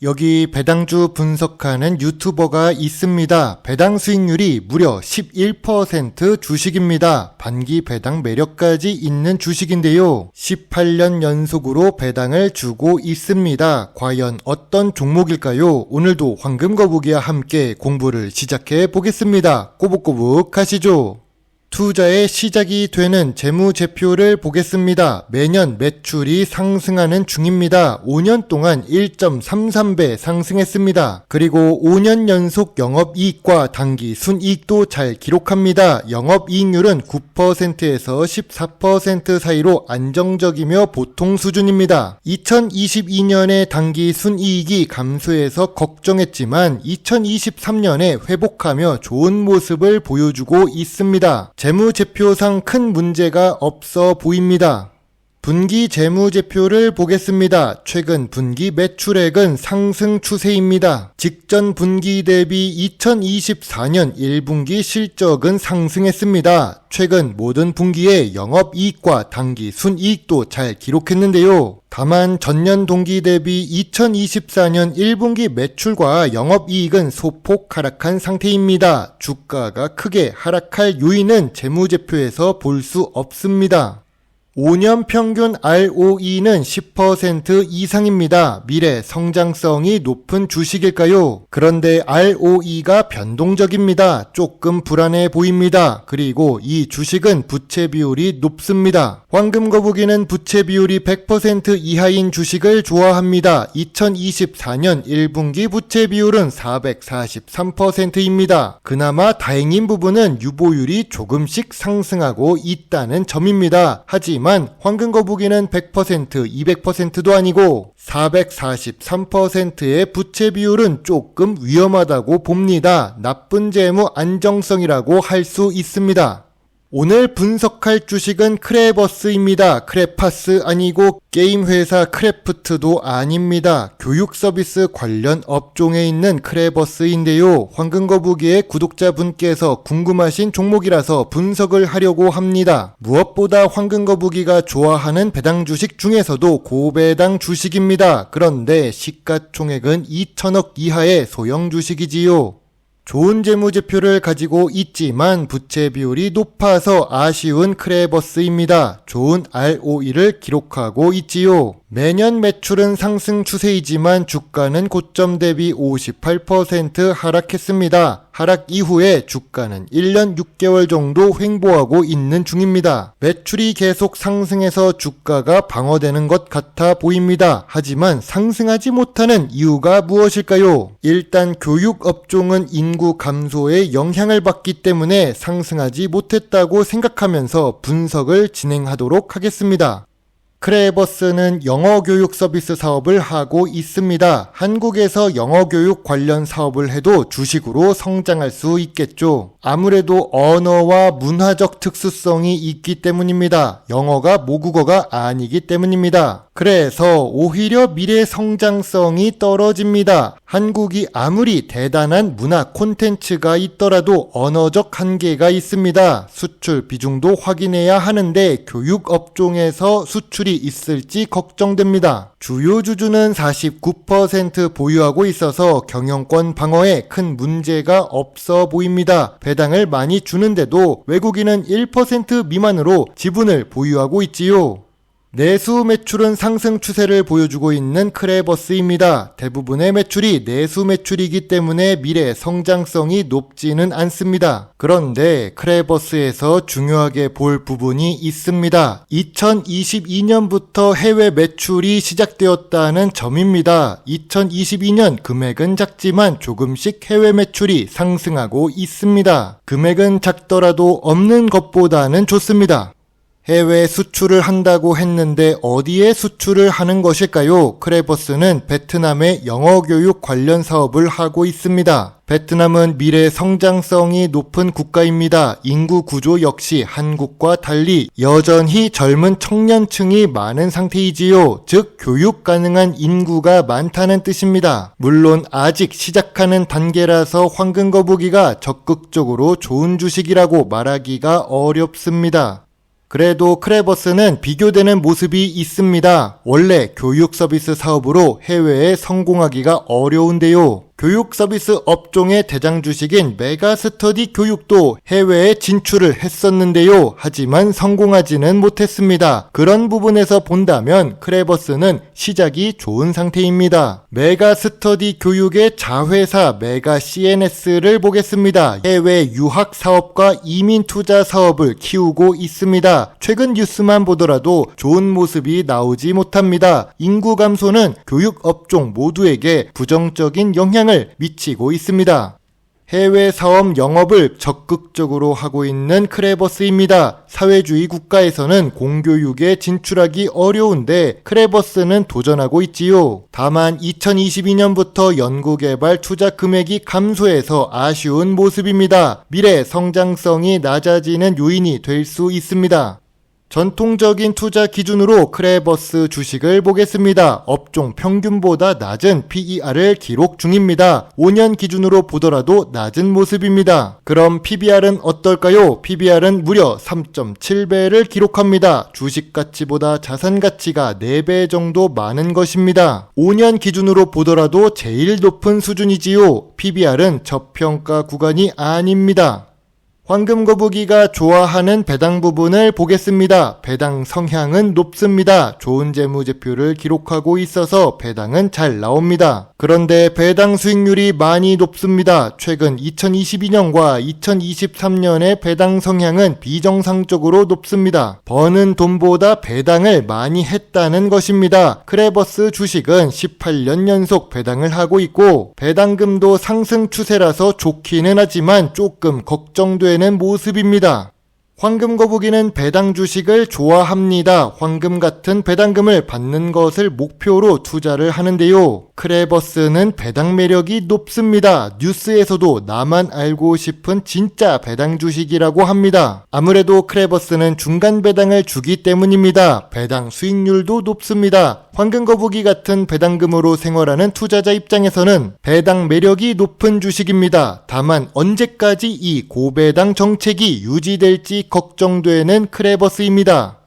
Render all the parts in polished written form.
여기 배당주 분석하는 유튜버가 있습니다. 배당 수익률이 무려 11% 주식입니다. 반기 배당 매력까지 있는 주식인데요. 18년 연속으로 배당을 주고 있습니다. 과연 어떤 종목일까요? 오늘도 황금거북이와 함께 공부를 시작해 보겠습니다. 꼬북꼬북 하시죠. 투자의 시작이 되는 재무제표를 보겠습니다. 매년 매출이 상승하는 중입니다. 5년 동안 1.33배 상승했습니다. 그리고 5년 연속 영업이익과 당기 순이익도 잘 기록합니다. 영업이익률은 9%에서 14% 사이로 안정적이며 보통 수준입니다. 2022년에 당기 순이익이 감소해서 걱정했지만 2023년에 회복하며 좋은 모습을 보여주고 있습니다. 재무제표상 큰 문제가 없어 보입니다. 분기 재무제표를 보겠습니다. 최근 분기 매출액은 상승 추세입니다. 직전 분기 대비 2024년 1분기 실적은 상승했습니다. 최근 모든 분기에 영업이익과 당기 순이익도 잘 기록했는데요. 다만 전년 동기 대비 2024년 1분기 매출과 영업이익은 소폭 하락한 상태입니다. 주가가 크게 하락할 요인은 재무제표에서 볼 수 없습니다. 5년 평균 ROE는 10% 이상입니다. 미래 성장성이 높은 주식일까요? 그런데 ROE가 변동적입니다. 조금 불안해 보입니다. 그리고 이 주식은 부채 비율이 높습니다. 황금거북이는 부채 비율이 100% 이하인 주식을 좋아합니다. 2024년 1분기 부채 비율은 443%입니다. 그나마 다행인 부분은 유보율이 조금씩 상승하고 있다는 점입니다. 하지만 황금거북이는 100%, 200%도 아니고 443%의 부채 비율은 조금 위험하다고 봅니다. 나쁜 재무 안정성이라고 할 수 있습니다. 오늘 분석할 주식은 크레버스입니다. 크레파스 아니고 게임 회사 크래프트도 아닙니다. 교육 서비스 관련 업종에 있는 크레버스인데요. 황금거북이의 구독자분께서 궁금하신 종목이라서 분석을 하려고 합니다. 무엇보다 황금거북이가 좋아하는 배당 주식 중에서도 고배당 주식입니다. 그런데 시가총액은 2천억 이하의 소형 주식이지요. 좋은 재무제표를 가지고 있지만 부채 비율이 높아서 아쉬운 크레버스입니다. 좋은 ROE를 기록하고 있지요. 매년 매출은 상승 추세이지만 주가는 고점 대비 58% 하락했습니다. 하락 이후에 주가는 1년 6개월 정도 횡보하고 있는 중입니다. 매출이 계속 상승해서 주가가 방어되는 것 같아 보입니다. 하지만 상승하지 못하는 이유가 무엇일까요? 일단 교육 업종은 인구 감소에 영향을 받기 때문에 상승하지 못했다고 생각하면서 분석을 진행하도록 하겠습니다. 크레버스는 영어교육 서비스 사업을 하고 있습니다. 한국에서 영어교육 관련 사업을 해도 주식으로 성장할 수 있겠죠. 아무래도 언어와 문화적 특수성이 있기 때문입니다. 영어가 모국어가 아니기 때문입니다. 그래서 오히려 미래 성장성이 떨어집니다. 한국이 아무리 대단한 문화 콘텐츠가 있더라도 언어적 한계가 있습니다. 수출 비중도 확인해야 하는데 교육 업종에서 수출이 있을지 걱정됩니다. 주요 주주는 49% 보유하고 있어서 경영권 방어에 큰 문제가 없어 보입니다. 배당을 많이 주는데도 외국인은 1% 미만으로 지분을 보유하고 있지요. 내수 매출은 상승 추세를 보여주고 있는 크레버스입니다. 대부분의 매출이 내수 매출이기 때문에 미래 성장성이 높지는 않습니다. 그런데 크레버스에서 중요하게 볼 부분이 있습니다. 2022년부터 해외 매출이 시작되었다는 점입니다. 2022년 금액은 작지만 조금씩 해외 매출이 상승하고 있습니다. 금액은 작더라도 없는 것보다는 좋습니다. 해외 수출을 한다고 했는데 어디에 수출을 하는 것일까요? 크레버스는 베트남의 영어교육 관련 사업을 하고 있습니다. 베트남은 미래 성장성이 높은 국가입니다. 인구 구조 역시 한국과 달리 여전히 젊은 청년층이 많은 상태이지요. 즉 교육 가능한 인구가 많다는 뜻입니다. 물론 아직 시작하는 단계라서 황금거북이가 적극적으로 좋은 주식이라고 말하기가 어렵습니다. 그래도 크레버스는 비교되는 모습이 있습니다. 원래 교육 서비스 사업으로 해외에 성공하기가 어려운데요. 교육 서비스 업종의 대장 주식인 메가스터디 교육도 해외에 진출을 했었는데요. 하지만 성공하지는 못했습니다. 그런 부분에서 본다면 크레버스는 시작이 좋은 상태입니다. 메가스터디 교육의 자회사 메가 CNS를 보겠습니다. 해외 유학 사업과 이민 투자 사업을 키우고 있습니다. 최근 뉴스만 보더라도 좋은 모습이 나오지 못합니다. 인구 감소는 교육 업종 모두에게 부정적인 영향을 미치고 있습니다. 해외 사업 영업을 적극적으로 하고 있는 크레버스입니다. 사회주의 국가에서는 공교육에 진출하기 어려운데 크레버스는 도전하고 있지요. 다만 2022년부터 연구개발 투자 금액이 감소해서 아쉬운 모습입니다. 미래 성장성이 낮아지는 요인이 될 수 있습니다. 전통적인 투자 기준으로 크레버스 주식을 보겠습니다. 업종 평균보다 낮은 PER을 기록 중입니다. 5년 기준으로 보더라도 낮은 모습입니다. 그럼 PBR은 어떨까요? PBR은 무려 3.7배를 기록합니다. 주식 가치보다 자산 가치가 4배 정도 많은 것입니다. 5년 기준으로 보더라도 제일 높은 수준이지요. PBR은 저평가 구간이 아닙니다. 황금거북이가 좋아하는 배당 부분을 보겠습니다. 배당 성향은 높습니다. 좋은 재무제표를 기록하고 있어서 배당은 잘 나옵니다. 그런데 배당 수익률이 많이 높습니다. 최근 2022년과 2023년의 배당 성향은 비정상적으로 높습니다. 버는 돈보다 배당을 많이 했다는 것입니다. 크레버스 주식은 18년 연속 배당을 하고 있고 배당금도 상승 추세라서 좋기는 하지만 조금 걱정되는 모습입니다. 황금거북이는 배당 주식을 좋아합니다. 황금 같은 배당금을 받는 것을 목표로 투자를 하는데요. 크레버스는 배당 매력이 높습니다. 뉴스에서도 나만 알고 싶은 진짜 배당 주식이라고 합니다. 아무래도 크레버스는 중간 배당을 주기 때문입니다. 배당 수익률도 높습니다. 황금거북이 같은 배당금으로 생활하는 투자자 입장에서는 배당 매력이 높은 주식입니다. 다만 언제까지 이 고배당 정책이 유지될지 걱정되는 크레버스입니다.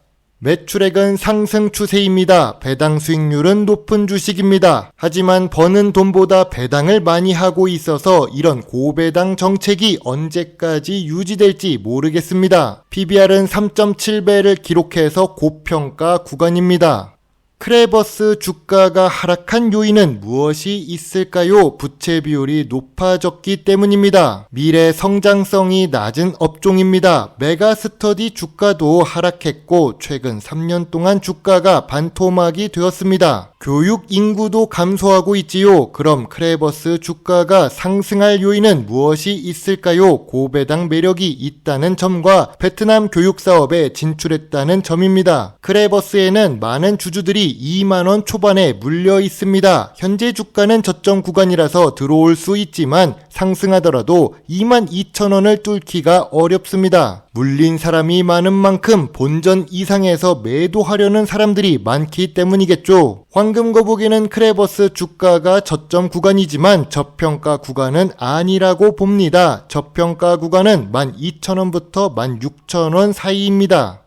매출액은 상승 추세입니다. 배당 수익률은 높은 주식입니다. 하지만 버는 돈보다 배당을 많이 하고 있어서 이런 고배당 정책이 언제까지 유지될지 모르겠습니다. PBR은 3.7배를 기록해서 고평가 구간입니다. 크레버스 주가가 하락한 요인은 무엇이 있을까요? 부채 비율이 높아졌기 때문입니다. 미래 성장성이 낮은 업종입니다. 메가스터디 주가도 하락했고 최근 3년 동안 주가가 반토막이 되었습니다. 교육 인구도 감소하고 있지요. 그럼 크레버스 주가가 상승할 요인은 무엇이 있을까요? 고배당 매력이 있다는 점과 베트남 교육 사업에 진출했다는 점입니다. 크레버스에는 많은 주주들이 2만원 초반에 물려 있습니다. 현재 주가는 저점 구간이라서 들어올 수 있지만 상승하더라도 22,000원을 뚫기가 어렵습니다. 물린 사람이 많은 만큼 본전 이상에서 매도하려는 사람들이 많기 때문이겠죠. 황금거북이는 크레버스 주가가 저점 구간이지만 저평가 구간은 아니라고 봅니다. 저평가 구간은 12,000원부터 16,000원 사이입니다.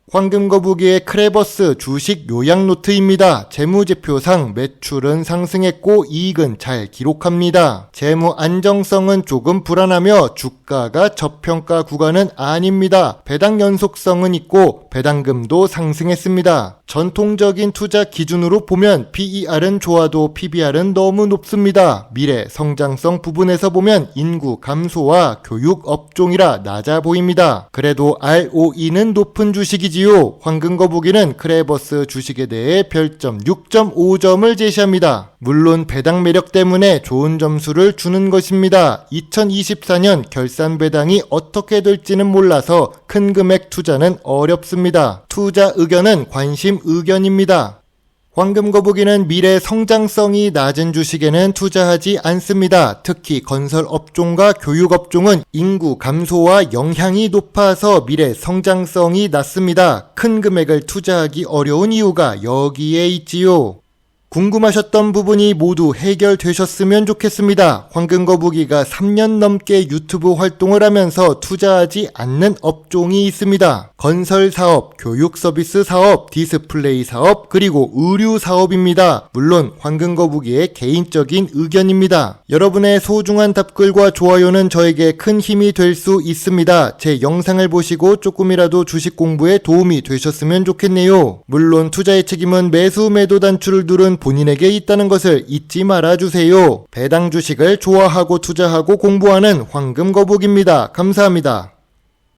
황금거북이의 크레버스 주식 요약 노트입니다. 재무제표상 매출은 상승했고 이익은 잘 기록합니다. 재무 안정성은 조금 불안하며 주가가 저평가 구간은 아닙니다. 배당 연속성은 있고 배당금도 상승했습니다. 전통적인 투자 기준으로 보면 PER은 좋아도 PBR은 너무 높습니다. 미래 성장성 부분에서 보면 인구 감소와 교육 업종이라 낮아 보입니다. 그래도 ROE는 높은 주식이지요. 황금거북이는 크레버스 주식에 대해 별점 6.5점을 제시합니다. 물론 배당 매력 때문에 좋은 점수를 주는 것입니다. 2024년 결산 배당이 어떻게 될지는 몰라서 큰 금액 투자는 어렵습니다. 투자 의견은 관심 의견입니다. 황금거북이는 미래 성장성이 낮은 주식에는 투자하지 않습니다. 특히 건설 업종과 교육 업종은 인구 감소와 영향이 높아서 미래 성장성이 낮습니다. 큰 금액을 투자하기 어려운 이유가 여기에 있지요. 궁금하셨던 부분이 모두 해결되셨으면 좋겠습니다. 황금거북이가 3년 넘게 유튜브 활동을 하면서 투자하지 않는 업종이 있습니다. 건설 사업, 교육 서비스 사업, 디스플레이 사업, 그리고 의류 사업입니다. 물론 황금거북이의 개인적인 의견입니다. 여러분의 소중한 답글과 좋아요는 저에게 큰 힘이 될 수 있습니다. 제 영상을 보시고 조금이라도 주식 공부에 도움이 되셨으면 좋겠네요. 물론 투자의 책임은 매수 매도 단추를 누른 본인에게 있다는 것을 잊지 말아주세요. 배당 주식을 좋아하고 투자하고 공부하는 황금거북입니다. 감사합니다.